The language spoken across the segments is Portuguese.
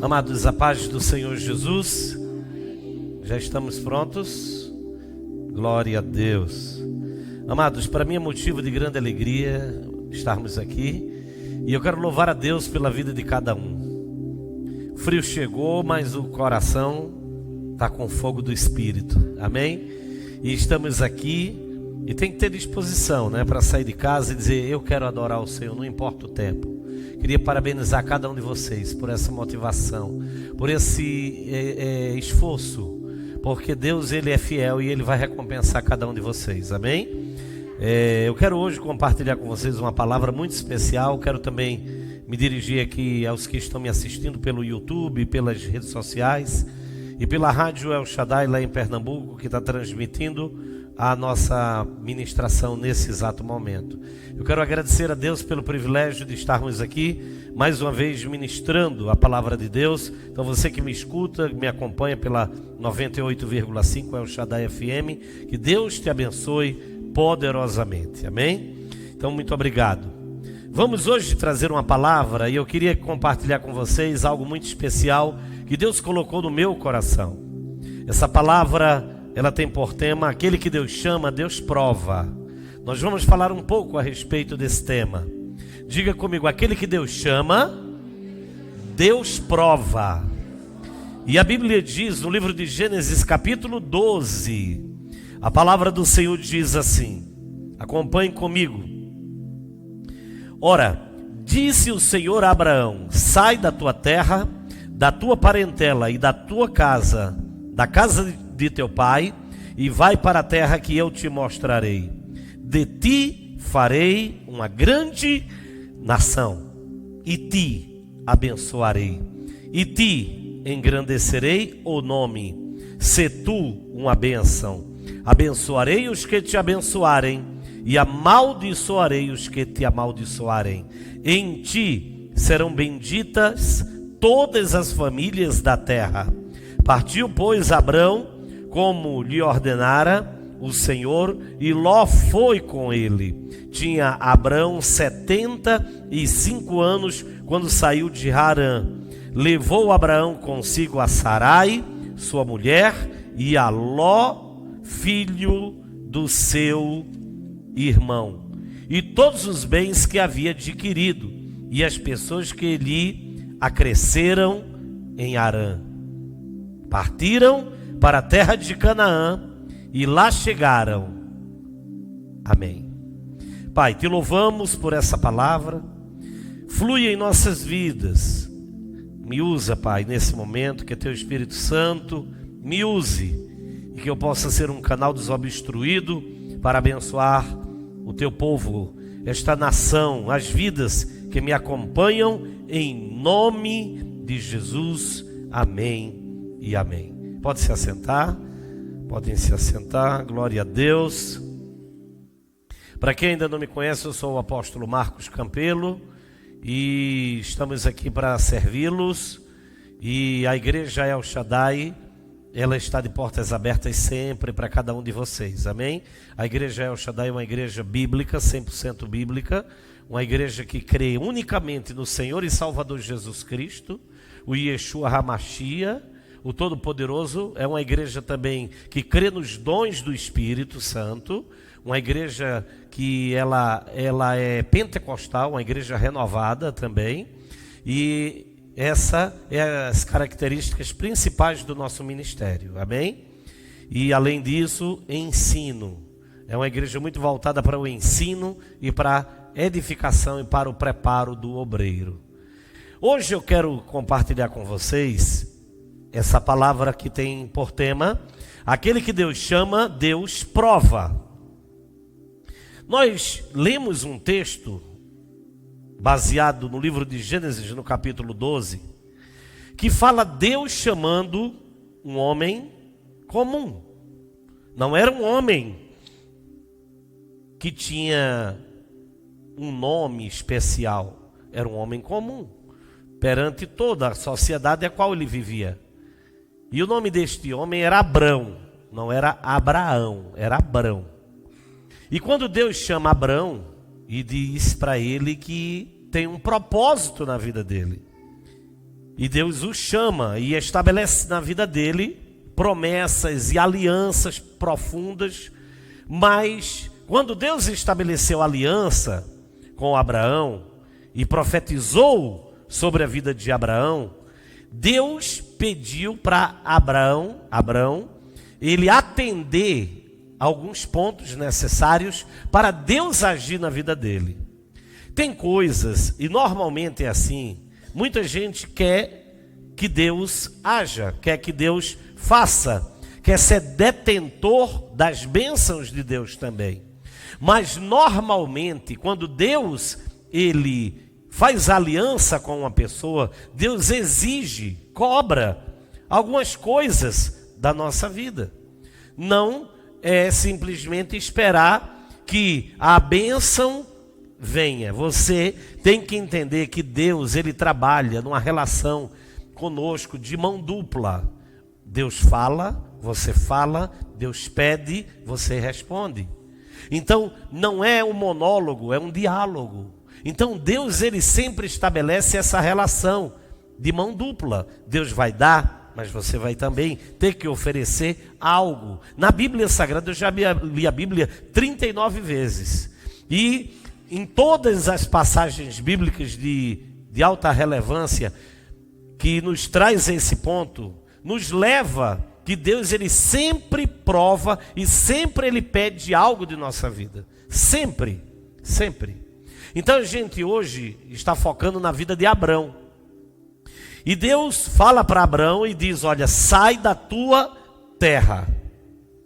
Amados, a paz do Senhor Jesus. Já estamos prontos? Glória a Deus. Amados, para mim é motivo de grande alegria estarmos aqui. E eu quero louvar a Deus pela vida de cada um. O frio chegou, mas o coração está com fogo do Espírito. Amém? E estamos aqui e tem que ter disposição, né, para sair de casa e dizer: eu quero adorar o Senhor, não importa o tempo. Queria parabenizar cada um de vocês por essa motivação, por esse esforço, porque Deus, Ele é fiel e Ele vai recompensar cada um de vocês, amém? Eu quero hoje compartilhar com vocês uma palavra muito especial. Quero também me dirigir aqui aos que estão me assistindo pelo YouTube, pelas redes sociais e pela Rádio El Shaddai lá em Pernambuco, que está transmitindo a nossa ministração nesse exato momento. Eu quero agradecer a Deus pelo privilégio de estarmos aqui mais uma vez ministrando a palavra de Deus. Então você que me escuta, me acompanha pela 98,5 El Shaddai FM, que Deus te abençoe poderosamente, amém? Então muito obrigado. Vamos hoje trazer uma palavra e eu queria compartilhar com vocês algo muito especial que Deus colocou no meu coração. Essa palavra, ela tem por tema: aquele que Deus chama, Deus prova. Nós vamos falar um pouco a respeito desse tema. Diga comigo: aquele que Deus chama, Deus prova. E a Bíblia diz no livro de Gênesis capítulo 12, a palavra do Senhor diz assim, acompanhe comigo. Ora, disse o Senhor a Abraão: sai da tua terra, da tua parentela e da tua casa, da casa de teu pai, e vai para a terra que eu te mostrarei. De ti farei uma grande nação, e te abençoarei, e te engrandecerei o nome. Se tu uma bênção, abençoarei os que te abençoarem, e amaldiçoarei os que te amaldiçoarem. Em ti serão benditas todas as famílias da terra. Partiu, pois, Abrão, como lhe ordenara o Senhor, e Ló foi com ele. Tinha Abrão 75 anos quando saiu de Harã. Levou Abraão consigo a Sarai, sua mulher, e a Ló, filho do seu irmão, e todos os bens que havia adquirido, e as pessoas que lhe acresceram em Harã. Partiram para a terra de Canaã e lá chegaram. Amém. Pai, te louvamos por essa palavra. Flui em nossas vidas. Me usa, Pai, nesse momento, que teu Espírito Santo me use e que eu possa ser um canal desobstruído para abençoar o teu povo, esta nação, as vidas que me acompanham, em nome de Jesus. Amém e amém. Pode se assentar, podem se assentar, glória a Deus. Para quem ainda não me conhece, eu sou o apóstolo Marcos Campelo e estamos aqui para servi-los. E a igreja El Shaddai, ela está de portas abertas sempre para cada um de vocês, amém? A igreja El Shaddai é uma igreja bíblica, 100% bíblica, uma igreja que crê unicamente no Senhor e Salvador Jesus Cristo, o Yeshua HaMashiach, o Todo-Poderoso. É uma igreja também que crê nos dons do Espírito Santo, uma igreja que ela é pentecostal, uma igreja renovada também, e essa é as características principais do nosso ministério, amém? E além disso, ensino. É uma igreja muito voltada para o ensino e para a edificação e para o preparo do obreiro. Hoje eu quero compartilhar com vocês essa palavra que tem por tema: aquele que Deus chama, Deus prova. Nós lemos um texto baseado no livro de Gênesis, no capítulo 12, que fala Deus chamando um homem comum. Não era um homem que tinha um nome especial, era um homem comum perante toda a sociedade a qual ele vivia. E o nome deste homem era Abrão, não era Abraão, era Abrão. E quando Deus chama Abrão e diz para ele que tem um propósito na vida dele, E Deus o chama e estabelece na vida dele promessas e alianças profundas. Mas quando Deus estabeleceu aliança com Abraão e profetizou sobre a vida de Abraão, Deus pediu para Abraão, ele atender alguns pontos necessários para Deus agir na vida dele. Tem coisas, e normalmente é assim, muita gente quer que Deus haja, quer que Deus faça, quer ser detentor das bênçãos de Deus também. Mas normalmente, quando Deus, ele faz aliança com uma pessoa, Deus exige, cobra algumas coisas da nossa vida. Não é simplesmente esperar que a bênção venha. Você tem que entender que Deus, ele trabalha numa relação conosco de mão dupla. Deus fala, Deus pede, você responde. Então, não é um monólogo, é um diálogo. Então, Deus, ele sempre estabelece essa relação de mão dupla. Deus vai dar, mas você vai também ter que oferecer algo. Na Bíblia Sagrada, eu já li a Bíblia 39 vezes. E em todas as passagens bíblicas de alta relevância, que nos traz esse ponto, nos leva que Deus, ele sempre prova e sempre ele pede algo de nossa vida. Sempre, sempre. Então a gente hoje está focando na vida de Abrão. E Deus fala para Abrão e diz, olha, sai da tua terra.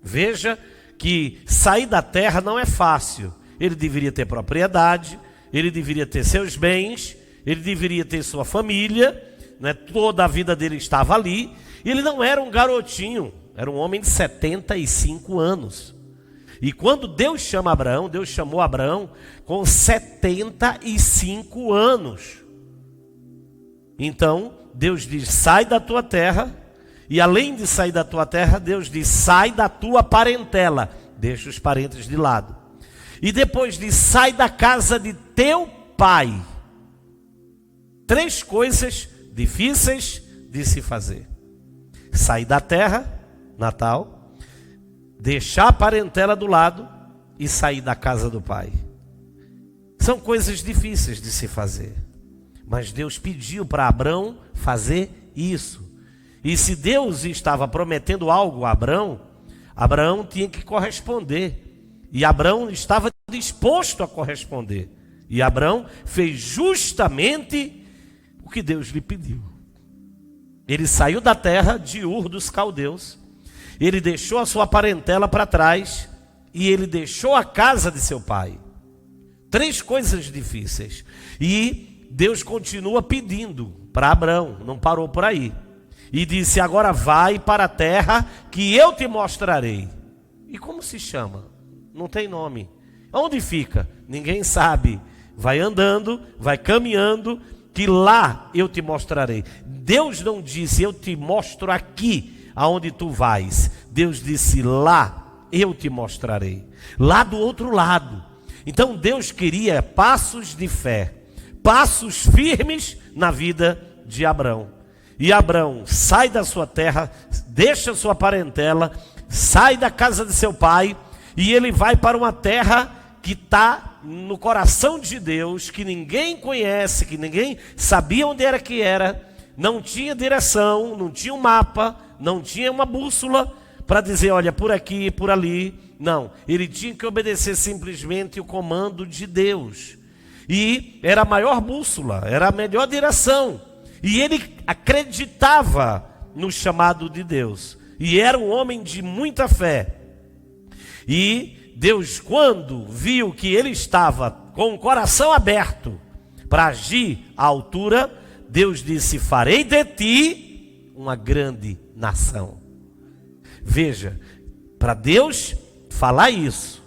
Veja que sair da terra não é fácil. Ele deveria ter propriedade, ele deveria ter seus bens, ele deveria ter sua família, né? Toda a vida dele estava ali. Ele não era um garotinho, era um homem de 75 anos. E quando Deus chama Abraão, Deus chamou Abraão com 75 anos. Então, Deus diz, sai da tua terra. E além de sair da tua terra, Deus diz, sai da tua parentela. Deixa os parentes de lado. E depois diz, sai da casa de teu pai. 3 coisas difíceis de se fazer. Sair da terra natal, deixar a parentela do lado e sair da casa do pai. São coisas difíceis de se fazer. Mas Deus pediu para Abrão fazer isso. E se Deus estava prometendo algo a Abrão, Abraão tinha que corresponder. E Abrão estava disposto a corresponder. E Abrão fez justamente o que Deus lhe pediu. Ele saiu da terra de Ur dos Caldeus. Ele deixou a sua parentela para trás. E ele deixou a casa de seu pai. 3 coisas difíceis. E Deus continua pedindo para Abrão. Não parou por aí. E disse, agora vai para a terra que eu te mostrarei. E como se chama? Não tem nome. Onde fica? Ninguém sabe. Vai andando, vai caminhando, que lá eu te mostrarei. Deus não disse, eu te mostro aqui aonde tu vais. Deus disse, lá eu te mostrarei. Lá do outro lado. Então Deus queria passos de fé, passos firmes na vida de Abrão. E Abrão sai da sua terra, deixa sua parentela, sai da casa de seu pai, e ele vai para uma terra que está no coração de Deus, que ninguém conhece, que ninguém sabia onde era que era, não tinha direção, não tinha um mapa, não tinha uma bússola para dizer, olha, por aqui, por ali. Não, ele tinha que obedecer simplesmente o comando de Deus. E era a maior bússola, era a melhor direção. E ele acreditava no chamado de Deus. E era um homem de muita fé. E Deus, quando viu que ele estava com o coração aberto para agir à altura, Deus disse, farei de ti uma grande nação. Veja, para Deus falar isso,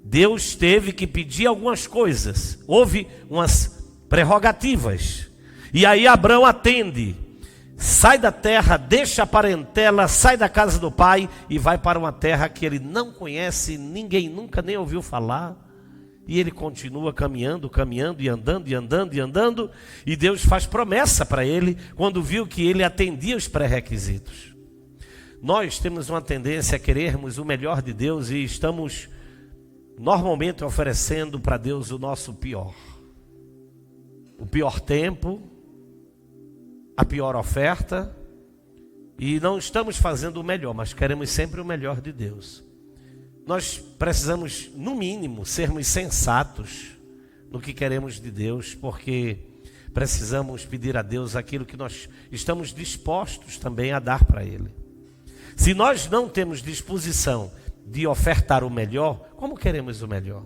Deus teve que pedir algumas coisas. Houve umas prerrogativas. E aí Abrão atende. Sai da terra, deixa a parentela, sai da casa do pai e vai para uma terra que ele não conhece, ninguém nunca nem ouviu falar. E ele continua caminhando, caminhando e andando, e andando, e andando. E Deus faz promessa para ele quando viu que ele atendia os pré-requisitos. Nós temos uma tendência a querermos o melhor de Deus e estamos normalmente oferecendo para Deus o nosso pior. O pior tempo, a pior oferta. E não estamos fazendo o melhor, mas queremos sempre o melhor de Deus. Nós precisamos, no mínimo, sermos sensatos no que queremos de Deus, porque precisamos pedir a Deus aquilo que nós estamos dispostos também a dar para Ele. Se nós não temos disposição de ofertar o melhor, como queremos o melhor?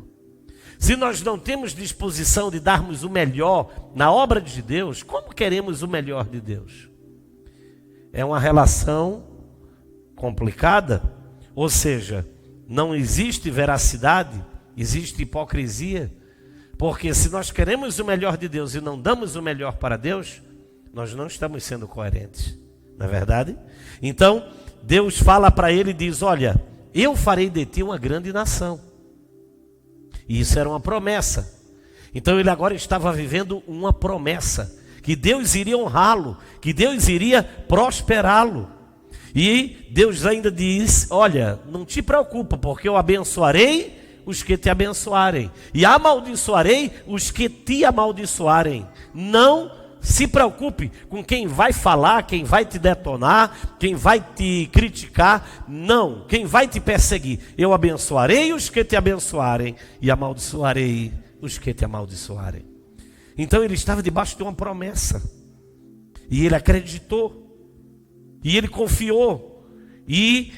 Se nós não temos disposição de darmos o melhor na obra de Deus, como queremos o melhor de Deus? É uma relação complicada, ou seja, não existe veracidade, existe hipocrisia, porque se nós queremos o melhor de Deus e não damos o melhor para Deus, nós não estamos sendo coerentes, não é verdade? Então, Deus fala para ele e diz, olha, eu farei de ti uma grande nação. E isso era uma promessa. Então ele agora estava vivendo uma promessa, que Deus iria honrá-lo, que Deus iria prosperá-lo. E Deus ainda diz, olha, não te preocupa, porque eu abençoarei os que te abençoarem, e amaldiçoarei os que te amaldiçoarem. Não se preocupe com quem vai falar, quem vai te detonar, quem vai te criticar. Não, quem vai te perseguir. Eu abençoarei os que te abençoarem, e amaldiçoarei os que te amaldiçoarem. Então ele estava debaixo de uma promessa, e ele acreditou, e ele confiou, e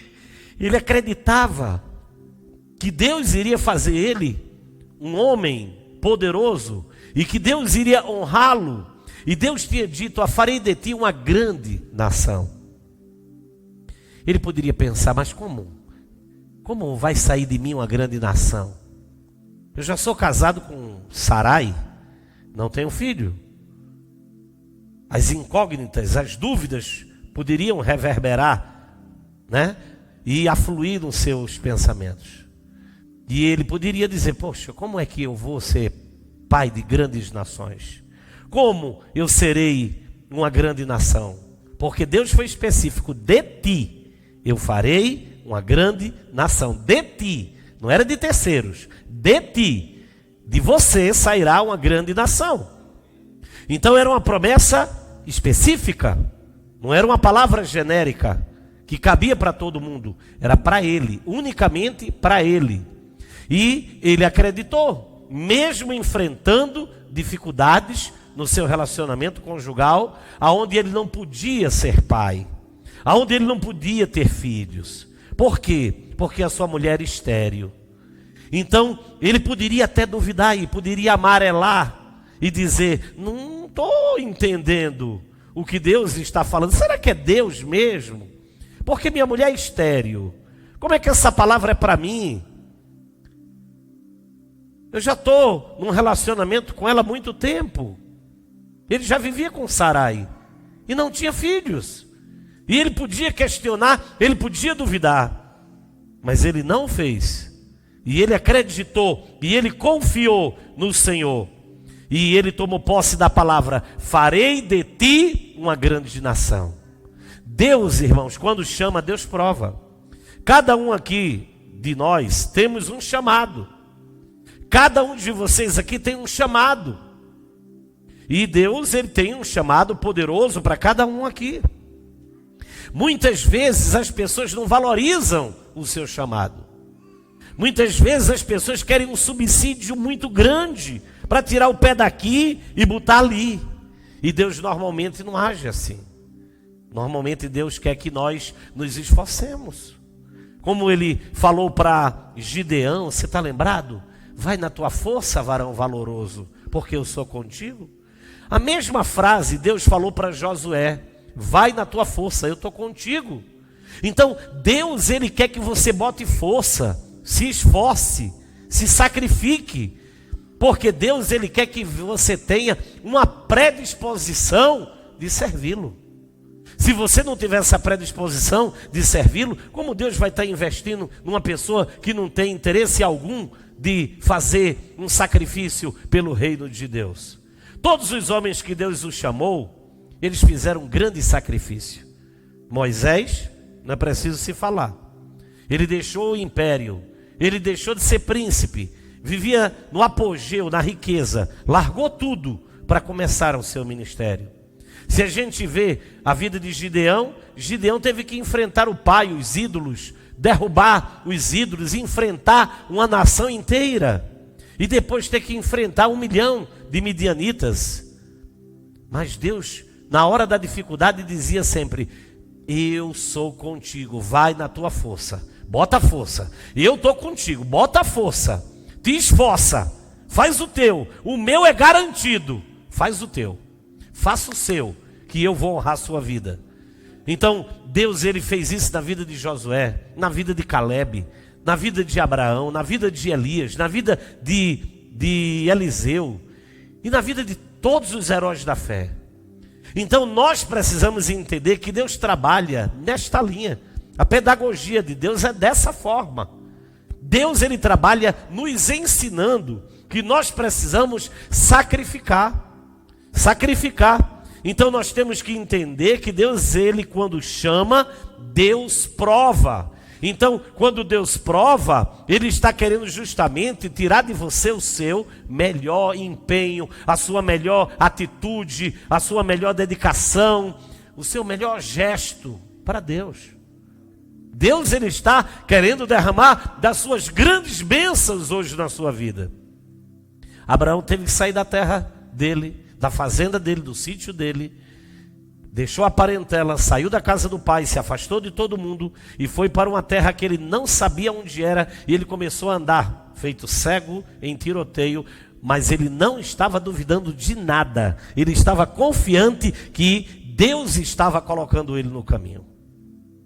ele acreditava que Deus iria fazer ele um homem poderoso, e que Deus iria honrá-lo. E Deus tinha dito, farei de ti uma grande nação. Ele poderia pensar, mas como vai sair de mim uma grande nação? Eu já sou casado com Sarai, não tenho filho. As incógnitas, as dúvidas poderiam reverberar, né? E afluir nos seus pensamentos. E ele poderia dizer, poxa, como é que eu vou ser pai de grandes nações? Como eu serei uma grande nação? Porque Deus foi específico, de ti eu farei uma grande nação. De ti, não era de terceiros, de ti, de você sairá uma grande nação. Então era uma promessa específica, não era uma palavra genérica que cabia para todo mundo, era para ele, unicamente para ele. E ele acreditou, mesmo enfrentando dificuldades no seu relacionamento conjugal, aonde ele não podia ser pai, aonde ele não podia ter filhos. Por quê? Porque a sua mulher era estéril. Então ele poderia até duvidar e poderia amarelar e dizer, não estou entendendo o que Deus está falando. Será que é Deus mesmo? Porque minha mulher é estéril. Como é que essa palavra é para mim? Eu já estou num relacionamento com ela há muito tempo. Ele já vivia com Sarai e não tinha filhos. E ele podia questionar, ele podia duvidar, mas ele não fez. E ele acreditou, e ele confiou no Senhor. E ele tomou posse da palavra, farei de ti uma grande nação. Deus, irmãos, quando chama, Deus prova. Cada um aqui de nós temos um chamado. Cada um de vocês aqui tem um chamado. E Deus, ele tem um chamado poderoso para cada um aqui. Muitas vezes as pessoas não valorizam o seu chamado. Muitas vezes as pessoas querem um subsídio muito grande para tirar o pé daqui e botar ali. E Deus normalmente não age assim. Normalmente Deus quer que nós nos esforcemos. Como ele falou para Gideão, você está lembrado? Vai na tua força, varão valoroso, porque eu sou contigo. A mesma frase Deus falou para Josué, vai na tua força, eu estou contigo. Então Deus, ele quer que você bote força, se esforce, se sacrifique, porque Deus, ele quer que você tenha uma predisposição de servi-lo. Se você não tiver essa predisposição de servi-lo, como Deus vai estar investindo numa pessoa que não tem interesse algum de fazer um sacrifício pelo reino de Deus? Todos os homens que Deus os chamou, eles fizeram um grande sacrifício. Moisés, não é preciso se falar, ele deixou o império, ele deixou de ser príncipe, vivia no apogeu, na riqueza, largou tudo para começar o seu ministério. Se a gente vê a vida de Gideão, Gideão teve que enfrentar o pai, os ídolos, derrubar os ídolos, enfrentar uma nação inteira, e depois ter que enfrentar 1 milhão de midianitas. Mas Deus, na hora da dificuldade, dizia sempre: eu sou contigo, vai na tua força, bota a força, eu estou contigo, bota a força, te esforça, faz o teu, o meu é garantido, faz o teu, faça o seu, que eu vou honrar a sua vida. Então Deus, ele fez isso na vida de Josué, na vida de Caleb, na vida de Abraão, na vida de Elias, na vida de Eliseu e na vida de todos os heróis da fé. Então nós precisamos entender que Deus trabalha nesta linha. A pedagogia de Deus é dessa forma. Deus, ele trabalha nos ensinando que nós precisamos sacrificar. Então nós temos que entender que Deus, ele quando chama, Deus prova. Então quando Deus prova, ele está querendo justamente tirar de você o seu melhor empenho, a sua melhor atitude, a sua melhor dedicação, o seu melhor gesto para Deus. Deus, ele está querendo derramar das suas grandes bênçãos hoje na sua vida. Abraão teve que sair da terra dele, da fazenda dele, do sítio dele, deixou a parentela, saiu da casa do pai, se afastou de todo mundo e foi para uma terra que ele não sabia onde era, e ele começou a andar, feito cego em tiroteio, mas ele não estava duvidando de nada, ele estava confiante que Deus estava colocando ele no caminho.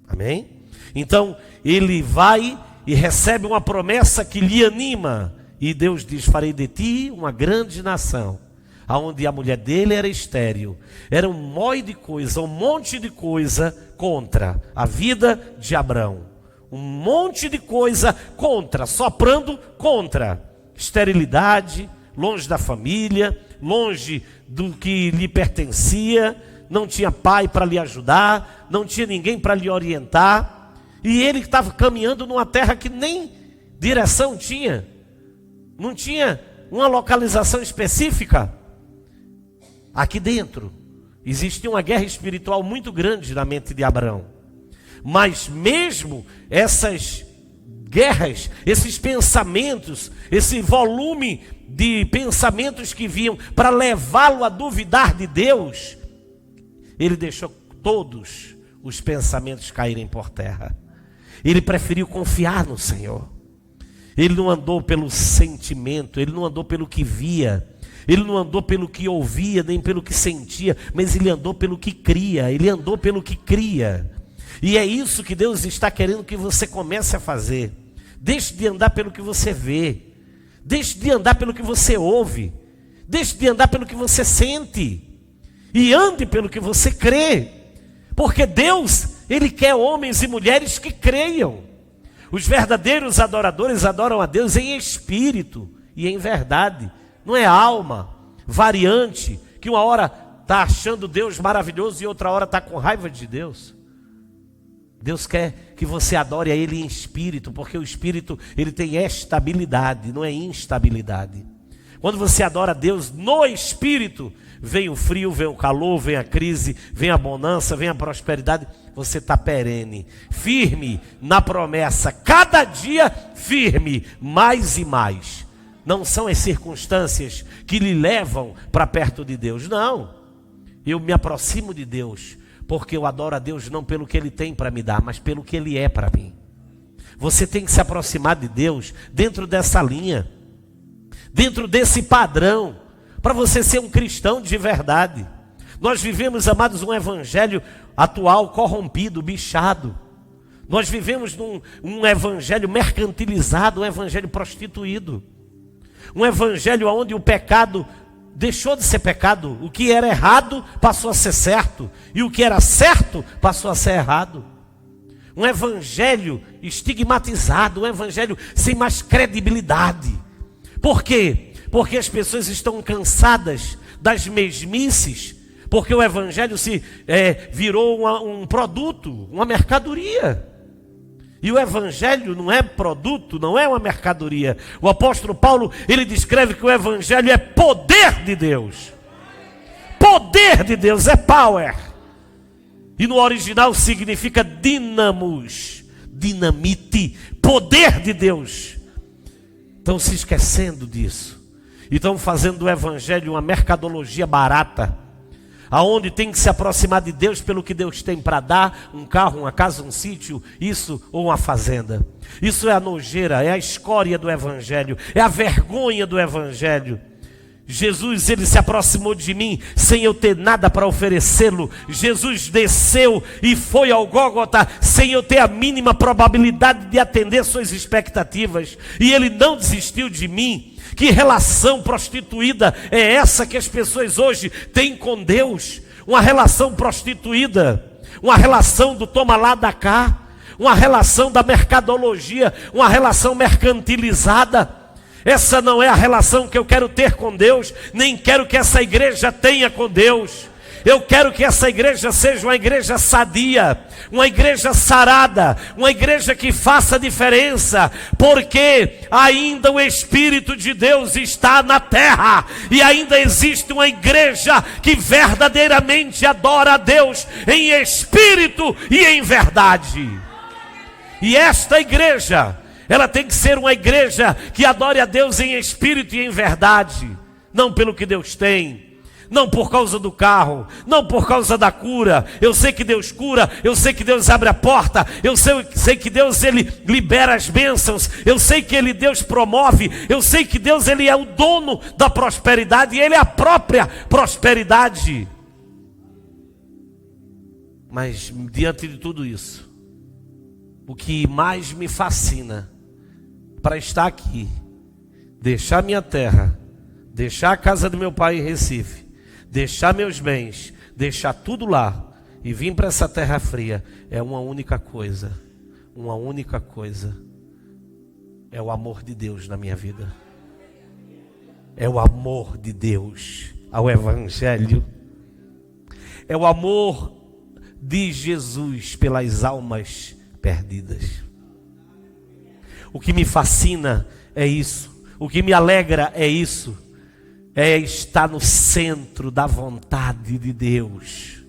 Amém? Então ele vai e recebe uma promessa que lhe anima, e Deus diz: farei de ti uma grande nação. Aonde a mulher dele era estéril, era um monte de coisa contra a vida de Abrão, um monte de coisa contra, soprando contra, esterilidade, longe da família, longe do que lhe pertencia, não tinha pai para lhe ajudar, não tinha ninguém para lhe orientar, e ele estava caminhando numa terra que nem direção tinha, não tinha uma localização específica. Aqui dentro existia uma guerra espiritual muito grande na mente de Abraão. Mas mesmo essas guerras, esses pensamentos, esse volume de pensamentos que vinham para levá-lo a duvidar de Deus, ele deixou todos os pensamentos caírem por terra. Ele preferiu confiar no Senhor. Ele não andou pelo sentimento, ele não andou pelo que via, ele não andou pelo que ouvia, nem pelo que sentia, mas ele andou pelo que cria, ele andou pelo que cria. E é isso que Deus está querendo que você comece a fazer. Deixe de andar pelo que você vê, deixe de andar pelo que você ouve, deixe de andar pelo que você sente, e ande pelo que você crê, porque Deus, ele quer homens e mulheres que creiam. Os verdadeiros adoradores adoram a Deus em espírito e em verdade. Não é alma variante, que uma hora está achando Deus maravilhoso e outra hora está com raiva de Deus. Deus quer que você adore a Ele em espírito, porque o espírito, ele tem estabilidade, não é instabilidade. Quando você adora a Deus no espírito, vem o frio, vem o calor, vem a crise, vem a bonança, vem a prosperidade. Você está perene, firme na promessa, cada dia firme, mais e mais. Não são as circunstâncias que lhe levam para perto de Deus, não. Eu me aproximo de Deus, porque eu adoro a Deus não pelo que Ele tem para me dar, mas pelo que Ele é para mim. Você tem que se aproximar de Deus dentro dessa linha, dentro desse padrão, para você ser um cristão de verdade. Nós vivemos, amados, um evangelho atual, corrompido, bichado. Nós vivemos um evangelho mercantilizado, um evangelho prostituído. Um evangelho onde o pecado deixou de ser pecado. O que era errado passou a ser certo, e o que era certo passou a ser errado. Um evangelho estigmatizado, um evangelho sem mais credibilidade. Por quê? Porque as pessoas estão cansadas das mesmices, porque o evangelho virou um produto, uma mercadoria. E o evangelho não é produto, não é uma mercadoria. O apóstolo Paulo, ele descreve que o evangelho é poder de Deus. Poder de Deus, é power. E no original significa dinamos, dinamite, poder de Deus. Estão se esquecendo disso. E estão fazendo do evangelho uma mercadologia barata, aonde tem que se aproximar de Deus pelo que Deus tem para dar, um carro, uma casa, um sítio, isso ou uma fazenda. Isso é a nojeira, é a escória do evangelho, é a vergonha do evangelho. Jesus, ele se aproximou de mim sem eu ter nada para oferecê-lo. Jesus desceu e foi ao Gólgota sem eu ter a mínima probabilidade de atender suas expectativas. E ele não desistiu de mim. Que relação prostituída é essa que as pessoas hoje têm com Deus? Uma relação prostituída, uma relação do toma lá da cá, uma relação da mercadologia, uma relação mercantilizada. Essa não é a relação que eu quero ter com Deus, nem quero que essa igreja tenha com Deus. Eu quero que essa igreja seja uma igreja sadia, uma igreja sarada, uma igreja que faça diferença, porque ainda o Espírito de Deus está na terra, e ainda existe uma igreja que verdadeiramente adora a Deus em espírito e em verdade. E esta igreja, ela tem que ser uma igreja que adore a Deus em espírito e em verdade, não pelo que Deus tem, não por causa do carro, não por causa da cura. Eu sei que Deus cura, eu sei que Deus abre a porta, eu sei que Deus, ele libera as bênçãos, eu sei que Deus promove, eu sei que Deus, ele é o dono da prosperidade, e ele é a própria prosperidade. Mas diante de tudo isso, o que mais me fascina para estar aqui, deixar minha terra, deixar a casa do meu pai em Recife, deixar meus bens, deixar tudo lá e vir para essa terra fria, é uma única coisa, é o amor de Deus na minha vida, é o amor de Deus ao evangelho, é o amor de Jesus pelas almas perdidas. O que me fascina é isso, o que me alegra é isso, é estar no centro da vontade de Deus,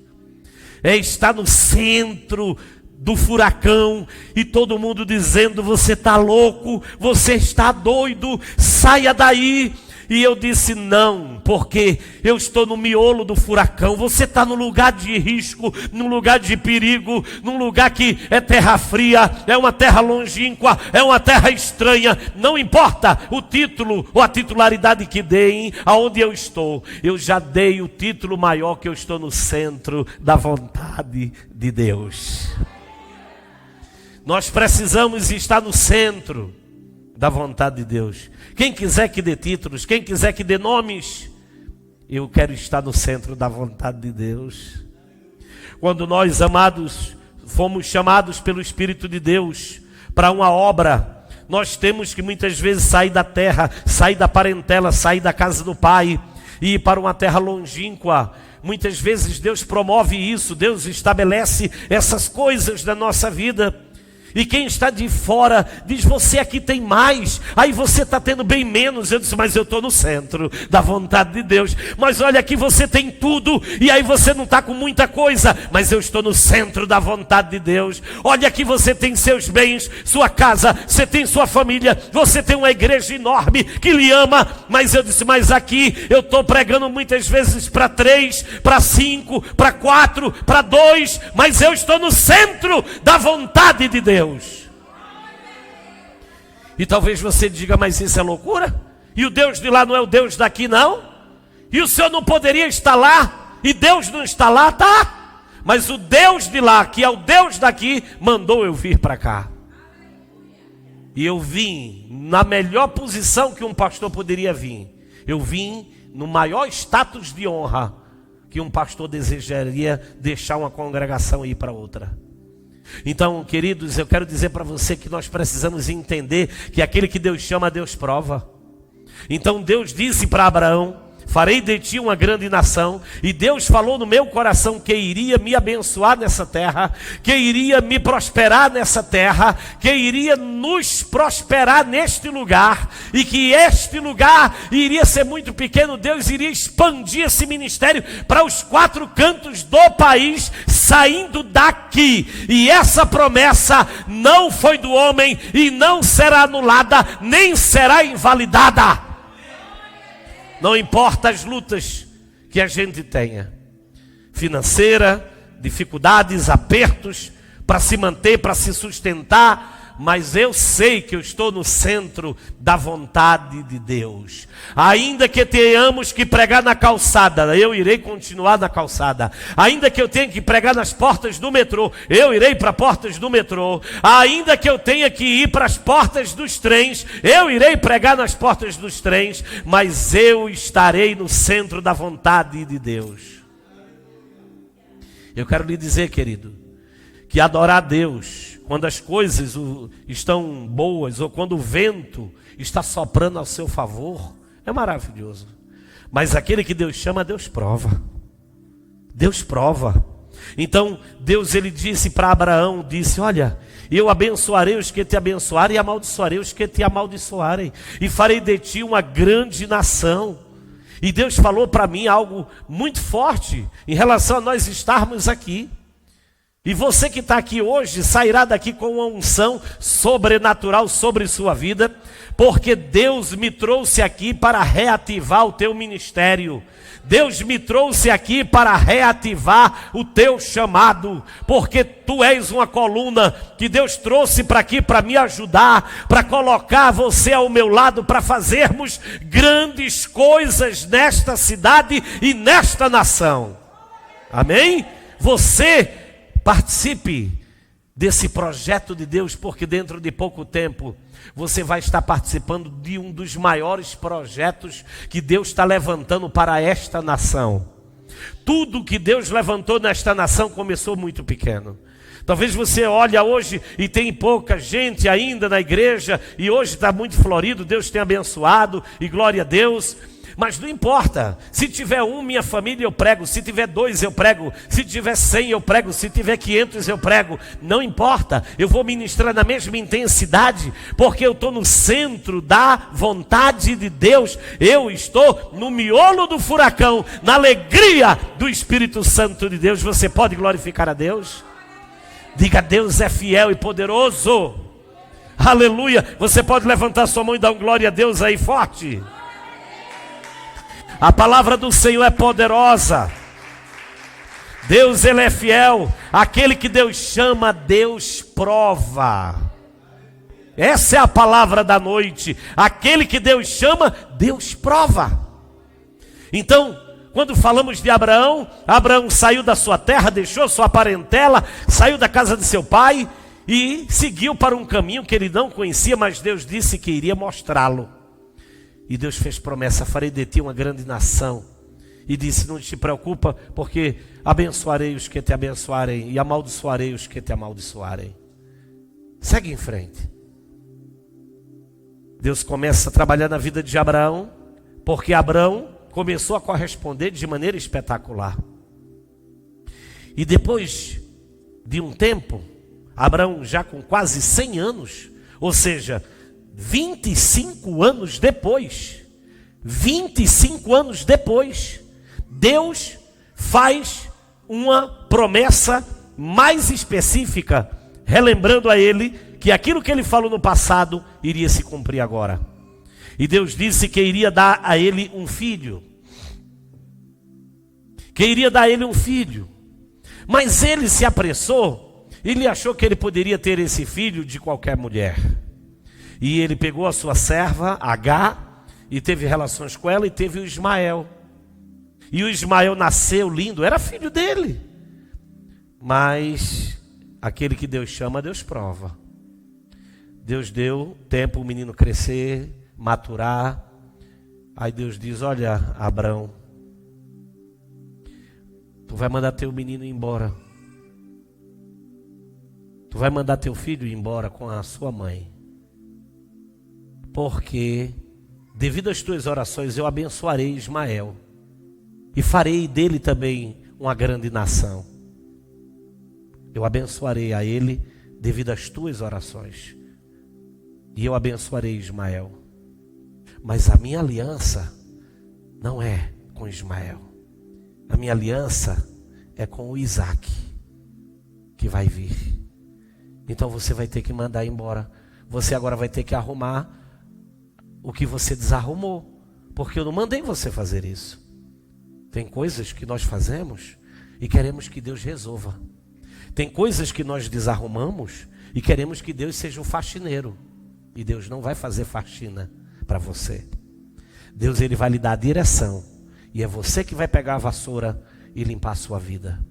é estar no centro do furacão e todo mundo dizendo: você está louco, você está doido, saia daí. E eu disse: não, porque eu estou no miolo do furacão. Você está no lugar de risco, num lugar de perigo, num lugar que é terra fria, é uma terra longínqua, é uma terra estranha. Não importa o título ou a titularidade que deem aonde eu estou, eu já dei o título maior, que eu estou no centro da vontade de Deus. Nós precisamos estar no centro da vontade de Deus. Quem quiser que dê títulos, quem quiser que dê nomes, eu quero estar no centro da vontade de Deus. Quando nós, amados, fomos chamados pelo Espírito de Deus para uma obra, nós temos que muitas vezes sair da terra, sair da parentela, sair da casa do Pai e ir para uma terra longínqua. Muitas vezes Deus promove isso, Deus estabelece essas coisas da nossa vida. E quem está de fora diz: você aqui tem mais, aí você está tendo bem menos. Eu disse: mas eu estou no centro da vontade de Deus. Mas olha, aqui você tem tudo, e aí você não está com muita coisa, mas eu estou no centro da vontade de Deus. Olha, aqui você tem seus bens, sua casa, você tem sua família, você tem uma igreja enorme que lhe ama. Mas eu disse: mas aqui eu estou pregando muitas vezes para 3, para 5, para 4, para 2, mas eu estou no centro da vontade de Deus. E talvez você diga: mas isso é loucura? E o Deus de lá não é o Deus daqui, não? E o senhor não poderia estar lá? E Deus não está lá? Tá, mas o Deus de lá, que é o Deus daqui, mandou eu vir para cá. E eu vim na melhor posição que um pastor poderia vir. Eu vim no maior status de honra que um pastor desejaria deixar uma congregação e ir para outra. Então, queridos, eu quero dizer para você que nós precisamos entender que aquele que Deus chama, Deus prova. Então Deus disse para Abraão: farei de ti uma grande nação. E Deus falou no meu coração que iria me abençoar nessa terra, que iria me prosperar nessa terra, que iria nos prosperar neste lugar, e que este lugar iria ser muito pequeno. Deus iria expandir esse ministério para os 4 cantos do país, saindo daqui. E essa promessa não foi do homem e não será anulada, nem será invalidada. Não importa as lutas que a gente tenha, financeira, dificuldades, apertos, para se manter, para se sustentar, mas eu sei que eu estou no centro da vontade de Deus. Ainda que tenhamos que pregar na calçada, eu irei continuar na calçada. Ainda que eu tenha que pregar nas portas do metrô, eu irei para as portas do metrô. Ainda que eu tenha que ir para as portas dos trens, eu irei pregar nas portas dos trens, mas eu estarei no centro da vontade de Deus. Eu quero lhe dizer, querido, que adorar a Deus quando as coisas estão boas, ou quando o vento está soprando ao seu favor, é maravilhoso. Mas aquele que Deus chama, Deus prova. Deus prova. Então Deus, ele disse para Abraão, disse: olha, eu abençoarei os que te abençoarem e amaldiçoarei os que te amaldiçoarem, e farei de ti uma grande nação. E Deus falou para mim algo muito forte em relação a nós estarmos aqui. E você que está aqui hoje sairá daqui com uma unção sobrenatural sobre sua vida, porque Deus me trouxe aqui para reativar o teu ministério. Deus me trouxe aqui para reativar o teu chamado, porque tu és uma coluna que Deus trouxe para aqui para me ajudar, para colocar você ao meu lado, para fazermos grandes coisas nesta cidade e nesta nação. Amém? Você participe desse projeto de Deus, porque dentro de pouco tempo você vai estar participando de um dos maiores projetos que Deus está levantando para esta nação. Tudo que Deus levantou nesta nação começou muito pequeno. Talvez você olhe hoje e tem pouca gente ainda na igreja, e hoje está muito florido, Deus tem abençoado, e glória a Deus. Mas não importa, se tiver minha família eu prego, se tiver 2 eu prego, se tiver 100 eu prego, se tiver 500 eu prego, não importa, eu vou ministrar na mesma intensidade, porque eu estou no centro da vontade de Deus, eu estou no miolo do furacão, na alegria do Espírito Santo de Deus. Você pode glorificar a Deus? Diga: Deus é fiel e poderoso, aleluia. Você pode levantar sua mão e dar um glória a Deus aí forte? A palavra do Senhor é poderosa. Deus, ele é fiel. Aquele que Deus chama, Deus prova. Essa é a palavra da noite. Aquele que Deus chama, Deus prova. Então, quando falamos de Abraão, Abraão saiu da sua terra, deixou sua parentela, saiu da casa de seu pai e seguiu para um caminho que ele não conhecia, mas Deus disse que iria mostrá-lo. E Deus fez promessa: farei de ti uma grande nação. E disse: não te preocupa, porque abençoarei os que te abençoarem e amaldiçoarei os que te amaldiçoarem. Segue em frente. Deus começa a trabalhar na vida de Abraão, porque Abraão começou a corresponder de maneira espetacular. E depois de um tempo, Abraão já com quase 100 anos, ou seja, 25 anos depois, Deus faz uma promessa mais específica, relembrando a ele que aquilo que ele falou no passado iria se cumprir agora. E Deus disse que iria dar a ele um filho. Mas ele se apressou, ele achou que ele poderia ter esse filho de qualquer mulher. E ele pegou a sua serva, Agar, e teve relações com ela, e teve o Ismael. E o Ismael nasceu lindo, era filho dele. Mas aquele que Deus chama, Deus prova. Deus deu tempo o menino crescer, maturar. Aí Deus diz: olha, Abraão, tu vai mandar teu menino embora. Tu vai mandar teu filho ir embora com a sua mãe. Porque, devido às tuas orações, eu abençoarei Ismael. E farei dele também uma grande nação. Eu abençoarei a ele devido às tuas orações. E eu abençoarei Ismael. Mas a minha aliança não é com Ismael. A minha aliança é com o Isaac, que vai vir. Então você vai ter que mandar embora. Você agora vai ter que arrumar o que você desarrumou. Porque eu não mandei você fazer isso. Tem coisas que nós fazemos e queremos que Deus resolva. Tem coisas que nós desarrumamos e queremos que Deus seja o faxineiro. E Deus não vai fazer faxina para você. Deus, ele vai lhe dar a direção. E é você que vai pegar a vassoura e limpar a sua vida.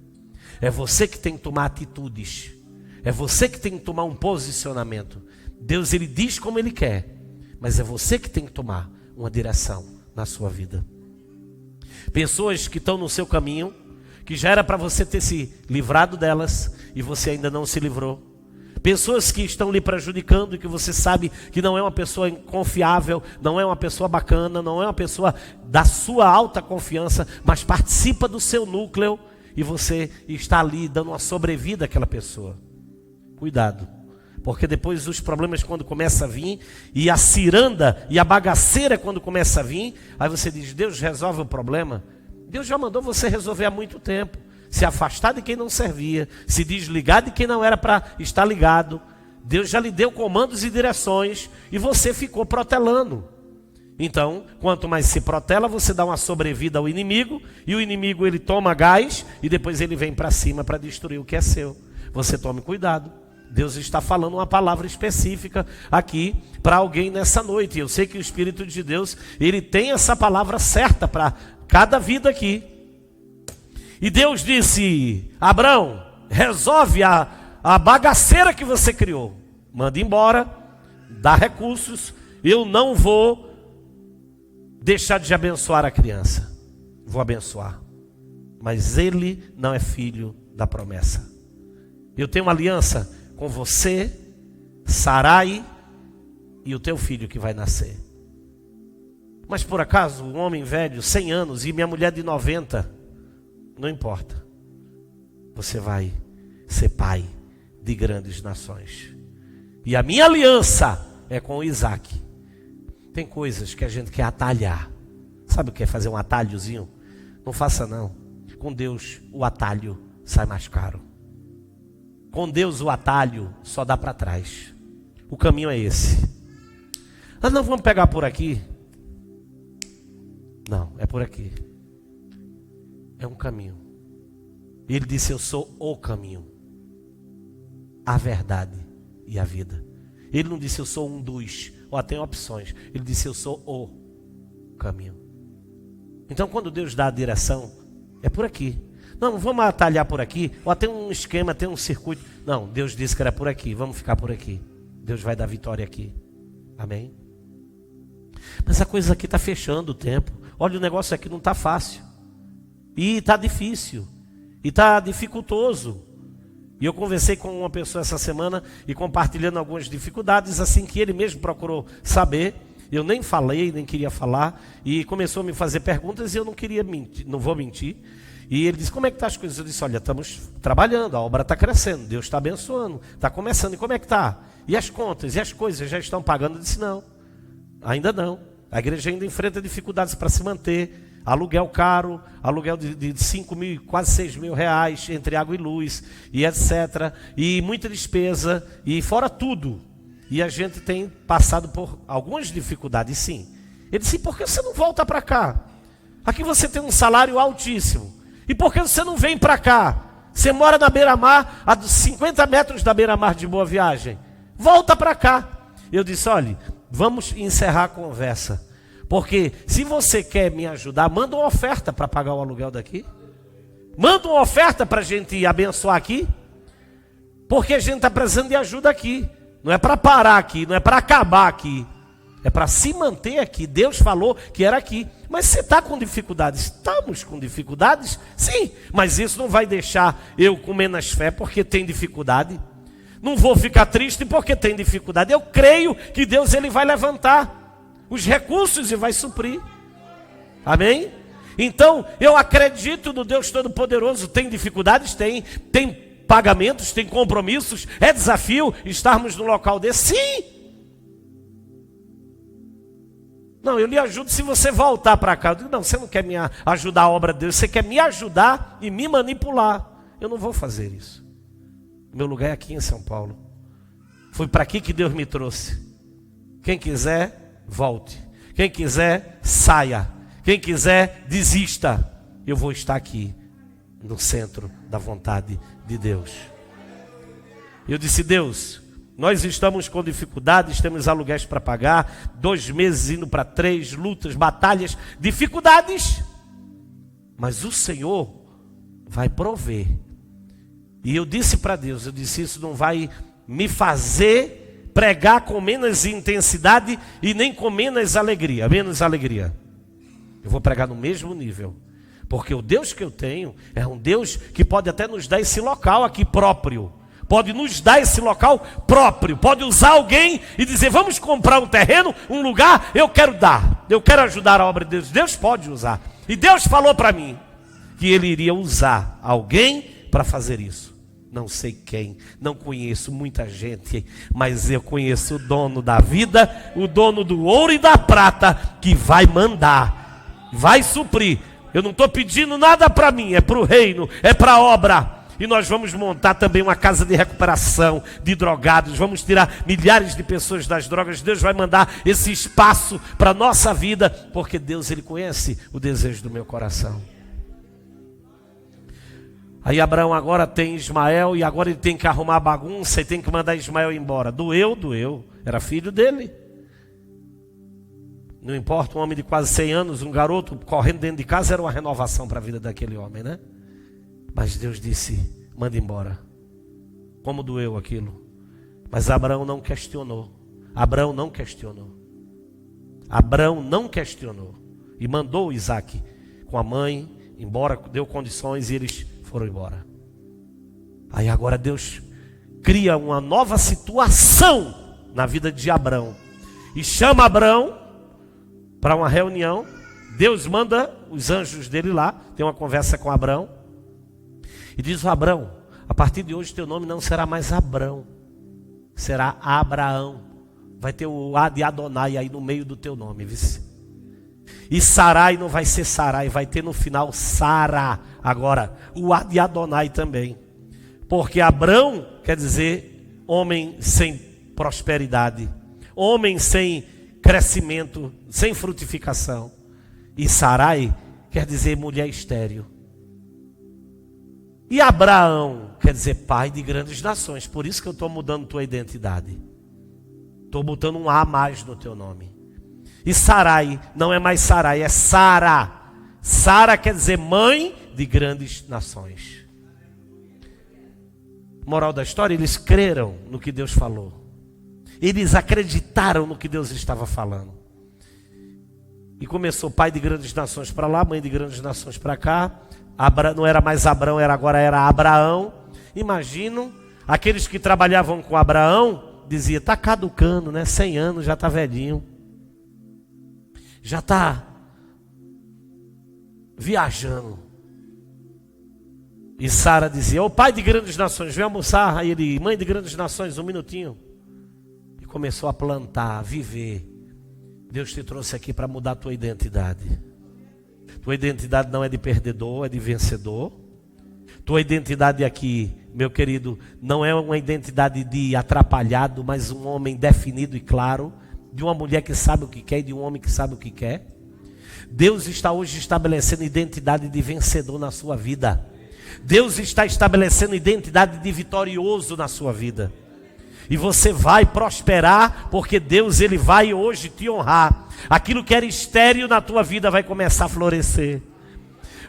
É você que tem que tomar atitudes. É você que tem que tomar um posicionamento. Deus, ele diz como ele quer. Mas é você que tem que tomar uma direção na sua vida. Pessoas que estão no seu caminho, que já era para você ter se livrado delas e você ainda não se livrou. Pessoas que estão lhe prejudicando e que você sabe que não é uma pessoa confiável, não é uma pessoa bacana, não é uma pessoa da sua alta confiança, mas participa do seu núcleo e você está ali dando uma sobrevida àquela pessoa. Cuidado, porque depois os problemas quando começam a vir, e a ciranda e a bagaceira quando começa a vir, aí você diz: Deus resolve o problema. Deus já mandou você resolver há muito tempo. Se afastar de quem não servia, se desligar de quem não era para estar ligado. Deus já lhe deu comandos e direções e você ficou protelando. Então, quanto mais se protela, você dá uma sobrevida ao inimigo, e o inimigo ele toma gás e depois ele vem para cima para destruir o que é seu. Você tome cuidado. Deus está falando uma palavra específica aqui para alguém nessa noite. Eu sei que o Espírito de Deus, ele tem essa palavra certa para cada vida aqui. E Deus disse: Abraão, resolve a bagaceira que você criou. Manda embora, dá recursos. Eu não vou deixar de abençoar a criança. Vou abençoar. Mas ele não é filho da promessa. Eu tenho uma aliança com você, Sarai e o teu filho que vai nascer. Mas por acaso, um homem velho, 100 anos, e minha mulher de 90, não importa. Você vai ser pai de grandes nações. E a minha aliança é com o Isaac. Tem coisas que a gente quer atalhar. Sabe o que é fazer um atalhozinho? Não faça não. Com Deus o atalho sai mais caro. Com Deus o atalho só dá para trás. O caminho é esse. Nós não vamos pegar por aqui. Não, é por aqui. É um caminho. Ele disse: eu sou o caminho, a verdade e a vida. Ele não disse: eu sou um dos, ou tem opções. Ele disse: eu sou o caminho. Então quando Deus dá a direção, é por aqui. Não, vamos atalhar por aqui, ou tem um esquema, tem um circuito. Não, Deus disse que era por aqui, vamos ficar por aqui. Deus vai dar vitória aqui. Amém? Mas a coisa aqui está fechando o tempo. Olha, o negócio aqui não está fácil. E está difícil. E está dificultoso. E eu conversei com uma pessoa essa semana e compartilhando algumas dificuldades, assim que ele mesmo procurou saber. Eu nem falei, nem queria falar. E começou a me fazer perguntas e eu não queria mentir, não vou mentir. E ele disse: como é que estão as coisas? Eu disse: olha, estamos trabalhando, a obra está crescendo, Deus está abençoando, está começando. E como é que está? E as contas, e as coisas já estão pagando? Eu disse: não, ainda não. A igreja ainda enfrenta dificuldades para se manter. Aluguel caro, aluguel de 5 mil, quase 6 mil reais, entre água e luz, e etc. E muita despesa, e fora tudo. E a gente tem passado por algumas dificuldades, sim. Ele disse: por que você não volta para cá? Aqui você tem um salário altíssimo. E por que você não vem para cá? Você mora na beira-mar, a 50 metros da beira-mar de Boa Viagem. Volta para cá. Eu disse: olha, vamos encerrar a conversa. Porque se você quer me ajudar, manda uma oferta para pagar o aluguel daqui. Manda uma oferta para a gente abençoar aqui. Porque a gente está precisando de ajuda aqui. Não é para parar aqui, não é para acabar aqui. É para se manter aqui. Deus falou que era aqui. Mas você está com dificuldades? Estamos com dificuldades? Sim, mas isso não vai deixar eu com menos fé porque tem dificuldade. Não vou ficar triste porque tem dificuldade. Eu creio que Deus ele vai levantar os recursos e vai suprir. Amém? Então, eu acredito no Deus Todo-Poderoso. Tem dificuldades? Tem. Tem pagamentos, tem compromissos. É desafio estarmos no local desse? Sim. Não, eu lhe ajudo se você voltar para cá. Eu digo, não, você não quer me ajudar a obra de Deus, você quer me ajudar e me manipular. Eu não vou fazer isso. Meu lugar é aqui em São Paulo. Foi para aqui que Deus me trouxe. Quem quiser, volte. Quem quiser, saia. Quem quiser, desista. Eu vou estar aqui, no centro da vontade de Deus. Eu disse, Deus, nós estamos com dificuldades, temos aluguéis para pagar, 2 meses indo para 3, lutas, batalhas, dificuldades. Mas o Senhor vai prover. E eu disse para Deus, eu disse, isso não vai me fazer pregar com menos intensidade e nem com menos alegria. Eu vou pregar no mesmo nível. Porque o Deus que eu tenho é um Deus que pode até nos dar esse local aqui próprio. Pode nos dar esse local próprio. Pode usar alguém e dizer, vamos comprar um terreno, um lugar, eu quero dar. Eu quero ajudar a obra de Deus. Deus pode usar. E Deus falou para mim que Ele iria usar alguém para fazer isso. Não sei quem, não conheço muita gente, mas eu conheço o dono da vida, o dono do ouro e da prata, que vai mandar, vai suprir. Eu não estou pedindo nada para mim, é para o reino, é para a obra. E nós vamos montar também uma casa de recuperação de drogados, vamos tirar milhares de pessoas das drogas. Deus vai mandar esse espaço para a nossa vida, porque Deus, Ele conhece o desejo do meu coração. Aí Abraão agora tem Ismael e agora ele tem que arrumar a bagunça e tem que mandar Ismael embora. Doeu, era filho dele. Não importa, um homem de quase 100 anos, um garoto correndo dentro de casa, era uma renovação para a vida daquele homem, né? Mas Deus disse, manda embora. Como doeu aquilo. Mas Abraão não questionou. Abraão não questionou. E mandou Isaac com a mãe embora, deu condições e eles foram embora. Aí agora Deus cria uma nova situação na vida de Abraão. E chama Abraão para uma reunião. Deus manda os anjos dele lá, tem uma conversa com Abraão. E diz: Abraão, a partir de hoje teu nome não será mais Abrão, será Abraão. Vai ter o A de Adonai aí no meio do teu nome, vice. E Sarai não vai ser Sarai, vai ter no final Sara. Agora, o A de Adonai também. Porque Abrão quer dizer homem sem prosperidade, homem sem crescimento, sem frutificação. E Sarai quer dizer mulher estéril. E Abraão quer dizer pai de grandes nações. Por isso que eu estou mudando tua identidade. Estou botando um A mais no teu nome. E Sarai não é mais Sarai, é Sara. Sara quer dizer mãe de grandes nações. Moral da história, eles creram no que Deus falou. Eles acreditaram no que Deus estava falando. E começou pai de grandes nações para lá, mãe de grandes nações para cá. Não era mais Abrão, agora era Abraão. Imagino, aqueles que trabalhavam com Abraão, dizia, está caducando, né? 100 anos, já está velhinho. Já está viajando. E Sara dizia, ô pai de grandes nações, vem almoçar. Aí ele, mãe de grandes nações, um minutinho. E começou a plantar, a viver. Deus te trouxe aqui para mudar a tua identidade. Tua identidade não é de perdedor, é de vencedor. Tua identidade aqui, meu querido, não é uma identidade de atrapalhado, mas um homem definido e claro, de uma mulher que sabe o que quer e de um homem que sabe o que quer. Deus está hoje estabelecendo identidade de vencedor na sua vida. Deus está estabelecendo identidade de vitorioso na sua vida. E você vai prosperar, porque Deus, Ele vai hoje te honrar. Aquilo que era estéril na tua vida vai começar a florescer.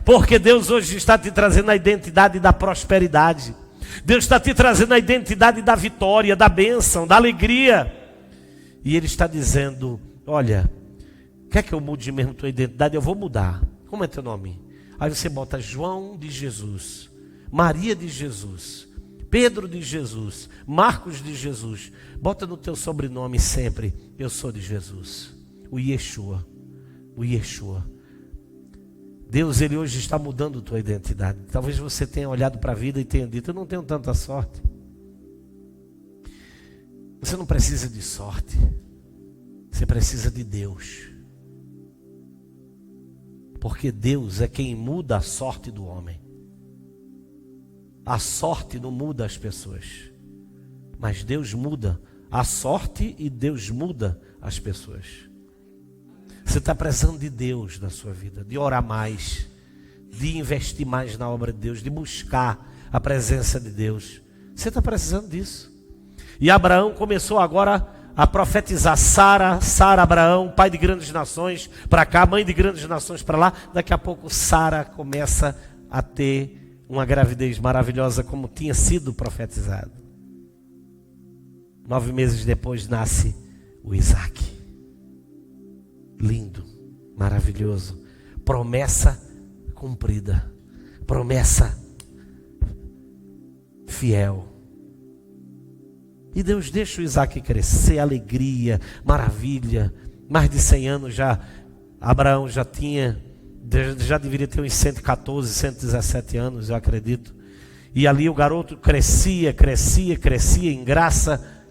Porque Deus hoje está te trazendo a identidade da prosperidade. Deus está te trazendo a identidade da vitória, da bênção, da alegria. E Ele está dizendo, olha, quer que eu mude mesmo tua identidade? Eu vou mudar. Como é teu nome? Aí você bota João de Jesus, Maria de Jesus, Pedro de Jesus, Marcos de Jesus. Bota no teu sobrenome sempre, eu sou de Jesus. O Yeshua. O Yeshua. Deus, Ele hoje está mudando tua identidade. Talvez você tenha olhado para a vida e tenha dito, eu não tenho tanta sorte. Você não precisa de sorte. Você precisa de Deus. Porque Deus é quem muda a sorte do homem. A sorte não muda as pessoas. Mas Deus muda a sorte e Deus muda as pessoas. Você está precisando de Deus na sua vida, de orar mais, de investir mais na obra de Deus, de buscar a presença de Deus. Você está precisando disso. E Abraão começou agora a profetizar. Sara, Abraão, pai de grandes nações, para cá, mãe de grandes nações para lá. Daqui a pouco Sara começa a ter uma gravidez maravilhosa, como tinha sido profetizado. 9 meses depois nasce o Isaac. Lindo, maravilhoso, promessa cumprida, promessa fiel. E Deus deixa o Isaac crescer, alegria, maravilha. Mais de 100 anos já, Abraão já deveria ter uns 114, 117 anos, eu acredito. E ali o garoto crescia em graça,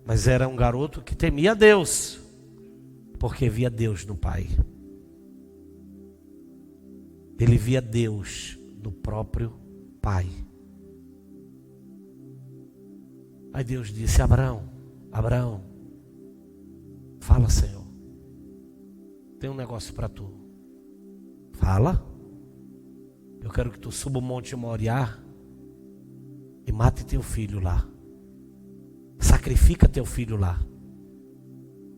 mas era um garoto que temia Deus. Porque via Deus no pai. Ele via Deus no próprio pai. Aí Deus disse, Abraão, fala, Senhor. Tem um negócio para tu. Fala. Eu quero que tu suba o monte Moriá e mate teu filho lá. Sacrifica teu filho lá.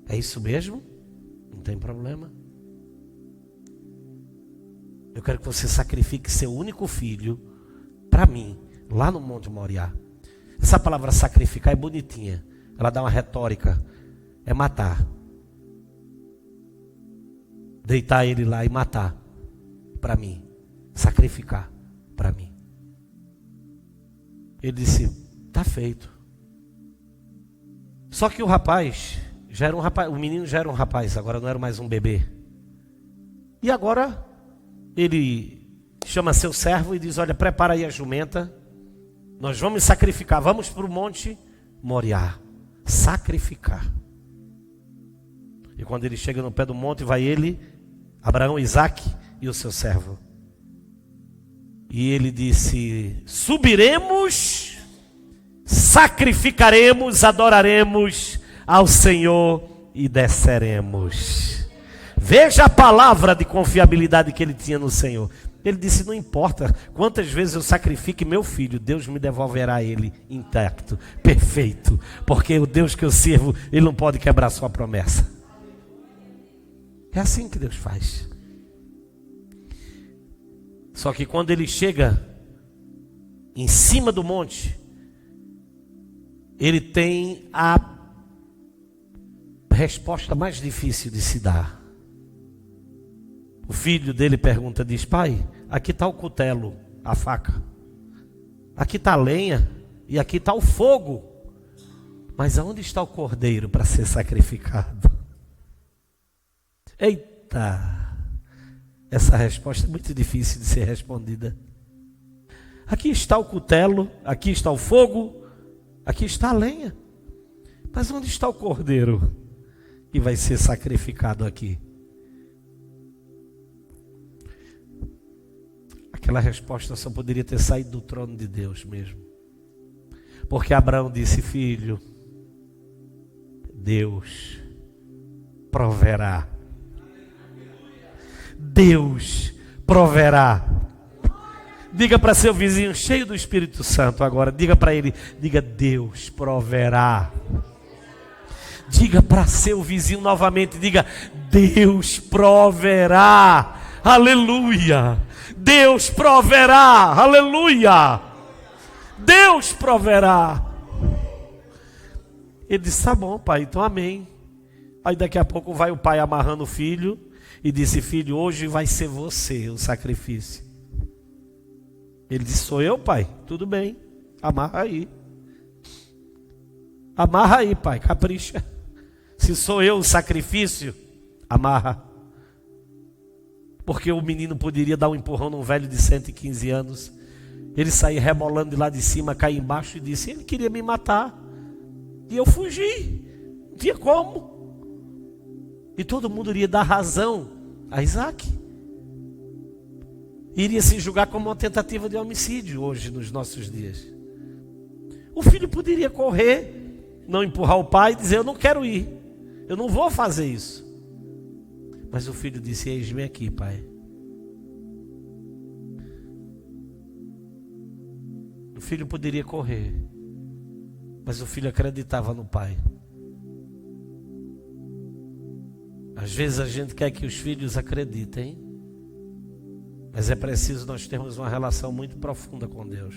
É isso mesmo? Não tem problema. Eu quero que você sacrifique seu único filho para mim, lá no Monte Moriá. Essa palavra sacrificar é bonitinha. Ela dá uma retórica. É matar. Deitar ele lá e matar para mim. Sacrificar para mim. Ele disse, tá feito. Só que o rapaz já era um rapaz, o menino já era um rapaz, agora não era mais um bebê. E agora ele chama seu servo e diz, olha, prepara aí a jumenta, nós vamos sacrificar, vamos para o monte Moriá, sacrificar. E quando ele chega no pé do monte, vai ele, Abraão, Isaac e o seu servo. E ele disse, subiremos, sacrificaremos, adoraremos ao Senhor e desceremos. Veja a palavra de confiabilidade que ele tinha no Senhor. Ele disse, não importa quantas vezes eu sacrifique meu filho, Deus me devolverá ele intacto, perfeito. Porque o Deus que eu sirvo, Ele não pode quebrar sua promessa. É assim que Deus faz. Só que quando ele chega em cima do monte, ele tem a resposta mais difícil de se dar. O filho dele pergunta, diz, pai, aqui está o cutelo, a faca, aqui está a lenha e aqui está o fogo, mas aonde está o cordeiro para ser sacrificado? Eita, essa resposta é muito difícil de ser respondida. Aqui está o cutelo, aqui está o fogo, aqui está a lenha, mas onde está o cordeiro que vai ser sacrificado aqui? Aquela resposta só poderia ter saído do trono de Deus mesmo. Porque Abraão disse, filho, Deus proverá. Deus proverá. Diga para seu vizinho cheio do Espírito Santo agora, diga para ele, diga, Deus proverá. Diga para seu vizinho novamente, diga, Deus proverá. Aleluia. Deus proverá. Aleluia. Deus proverá. Ele disse, tá bom, pai, então amém. Aí daqui a pouco vai o pai amarrando o filho e disse: filho, hoje vai ser você o sacrifício. Ele disse: sou eu, pai? Tudo bem, amarra aí. Amarra aí, pai, capricha. Se sou eu o sacrifício, amarra. Porque o menino poderia dar um empurrão num velho de 115 anos. Ele sair rebolando de lá de cima, cair embaixo e disse: ele queria me matar. E eu fugi. Não tinha como. E todo mundo iria dar razão a Isaac. Iria se julgar como uma tentativa de homicídio hoje, nos nossos dias. O filho poderia correr, não empurrar o pai e dizer: eu não quero ir, eu não vou fazer isso. Mas o filho disse: eis-me aqui, pai. O filho poderia correr, mas o filho acreditava no pai. Às vezes a gente quer que os filhos acreditem, mas é preciso nós termos uma relação muito profunda com Deus,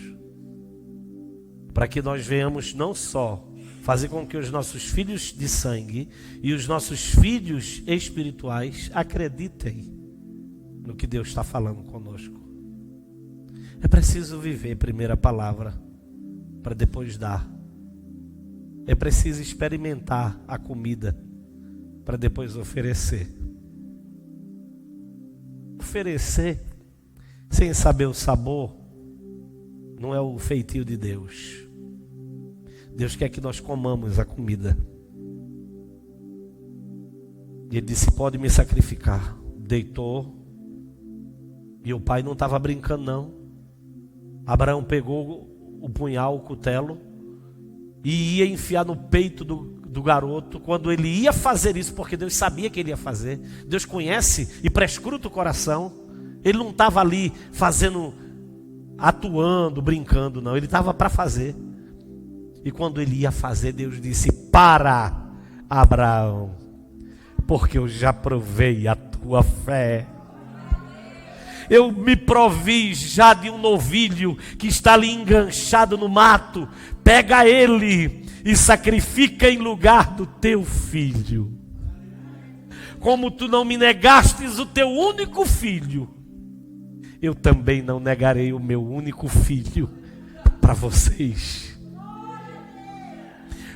para que nós venhamos não só fazer com que os nossos filhos de sangue e os nossos filhos espirituais acreditem no que Deus está falando conosco. É preciso viver primeiro a palavra, para depois dar. É preciso experimentar a comida, para depois oferecer. Oferecer sem saber o sabor não é o feitio de Deus. Deus quer que nós comamos a comida. E ele disse: pode me sacrificar. Deitou. E o pai não estava brincando não. Abraão pegou o punhal, o cutelo, e ia enfiar no peito do garoto. Quando ele ia fazer isso, porque Deus sabia que ele ia fazer, Deus conhece e prescruta o coração. Ele não estava ali fazendo, atuando, brincando, não. Ele estava para fazer. E quando ele ia fazer, Deus disse: para, Abraão, porque eu já provei a tua fé. Eu me provi já de um novilho que está ali enganchado no mato. Pega ele e sacrifica em lugar do teu filho. Como tu não me negastes o teu único filho, eu também não negarei o meu único filho para vocês.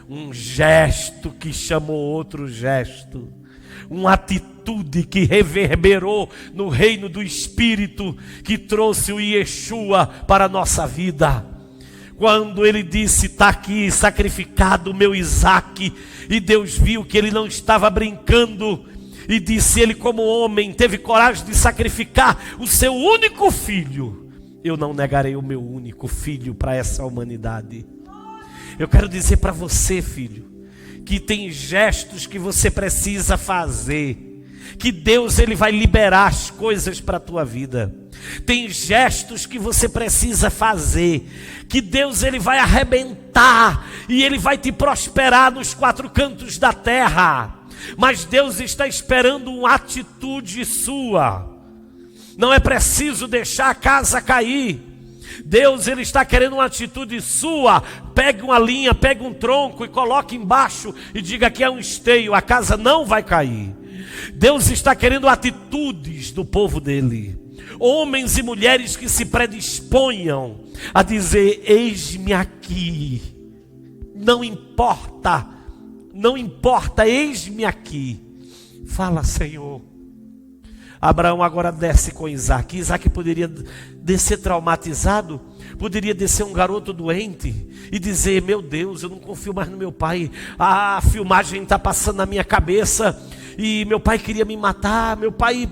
Um gesto que chamou outro gesto. Uma atitude que reverberou no reino do Espírito, que trouxe o Yeshua para a nossa vida. Quando ele disse: está aqui sacrificado o meu Isaac, e Deus viu que ele não estava brincando, e disse: ele como homem teve coragem de sacrificar o seu único filho. Eu não negarei o meu único filho para essa humanidade. Eu quero dizer para você, filho, que tem gestos que você precisa fazer, que Deus ele vai liberar as coisas para a tua vida. Tem gestos que você precisa fazer, que Deus ele vai arrebentar e ele vai te prosperar nos quatro cantos da terra. Mas Deus está esperando uma atitude sua. Não é preciso deixar a casa cair. Deus ele está querendo uma atitude sua. Pegue uma linha, pegue um tronco e coloque embaixo e diga que é um esteio, a casa não vai cair. Deus está querendo atitudes do povo dele. Homens e mulheres que se predisponham a dizer: eis-me aqui. Não importa, não importa, eis-me aqui. Fala, Senhor. Abraão agora desce com Isaac. Isaac poderia descer traumatizado, poderia descer um garoto doente e dizer: meu Deus, eu não confio mais no meu pai. A filmagem está passando na minha cabeça e meu pai queria me matar. Meu pai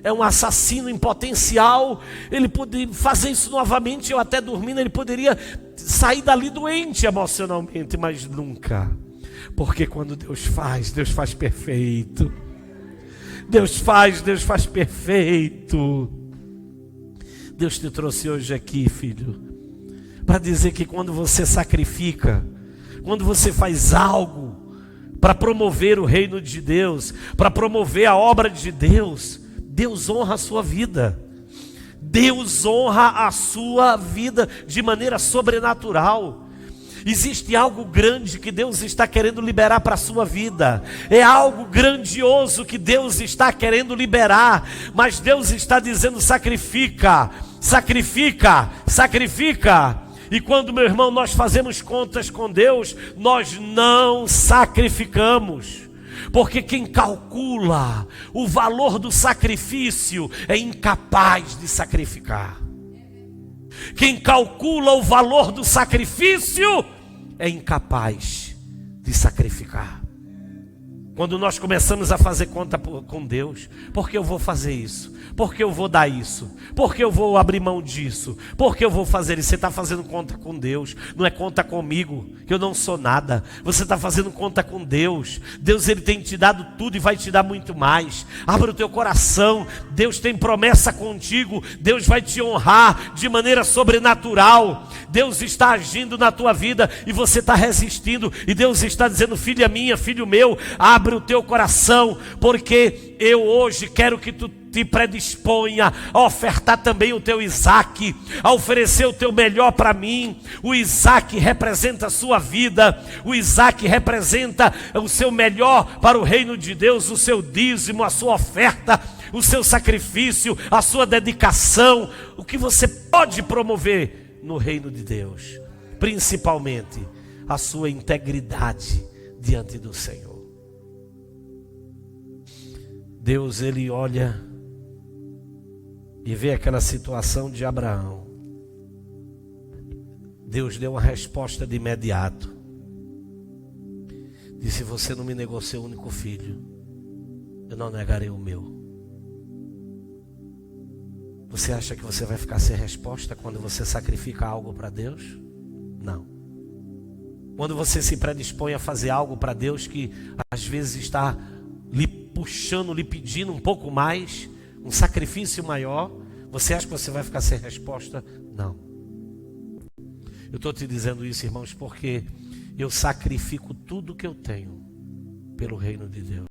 é um assassino em potencial. Ele poderia fazer isso novamente. Eu até dormindo, ele poderia sair dali doente emocionalmente, mas nunca. Porque quando Deus faz perfeito. Deus faz perfeito. Deus te trouxe hoje aqui, filho, para dizer que quando você sacrifica, quando você faz algo para promover o reino de Deus, para promover a obra de Deus, Deus honra a sua vida. Deus honra a sua vida de maneira sobrenatural. Existe algo grande que Deus está querendo liberar para a sua vida. É algo grandioso que Deus está querendo liberar. Mas Deus está dizendo: sacrifica, sacrifica, sacrifica. E quando, meu irmão, nós fazemos contas com Deus, nós não sacrificamos. Porque quem calcula o valor do sacrifício é incapaz de sacrificar. Quem calcula o valor do sacrifício é incapaz de sacrificar. Quando nós começamos a fazer conta com Deus, por que eu vou fazer isso? Por que eu vou dar isso? Por que eu vou abrir mão disso? Por que eu vou fazer isso? Você está fazendo conta com Deus, não é conta comigo, que eu não sou nada. Você está fazendo conta com Deus. Deus, Ele tem te dado tudo e vai te dar muito mais. Abra o teu coração, Deus tem promessa contigo. Deus vai te honrar de maneira sobrenatural. Deus está agindo na tua vida e você está resistindo. E Deus está dizendo: filha minha, filho meu, abre o teu coração, porque eu hoje quero que tu te predisponha a ofertar também o teu Isaac, a oferecer o teu melhor para mim. O Isaac representa a sua vida, o Isaac representa o seu melhor para o reino de Deus, o seu dízimo, a sua oferta, o seu sacrifício, a sua dedicação, o que você pode promover no reino de Deus, principalmente a sua integridade diante do Senhor. Deus, Ele olha e vê aquela situação de Abraão. Deus deu uma resposta de imediato. Disse: você não me negou seu único filho, eu não negarei o meu. Você acha que você vai ficar sem resposta quando você sacrifica algo para Deus? Não. Quando você se predispõe a fazer algo para Deus que às vezes está lhe puxando, lhe pedindo um pouco mais, um sacrifício maior, você acha que você vai ficar sem resposta? Não. Eu estou te dizendo isso, irmãos, porque eu sacrifico tudo que eu tenho pelo reino de Deus.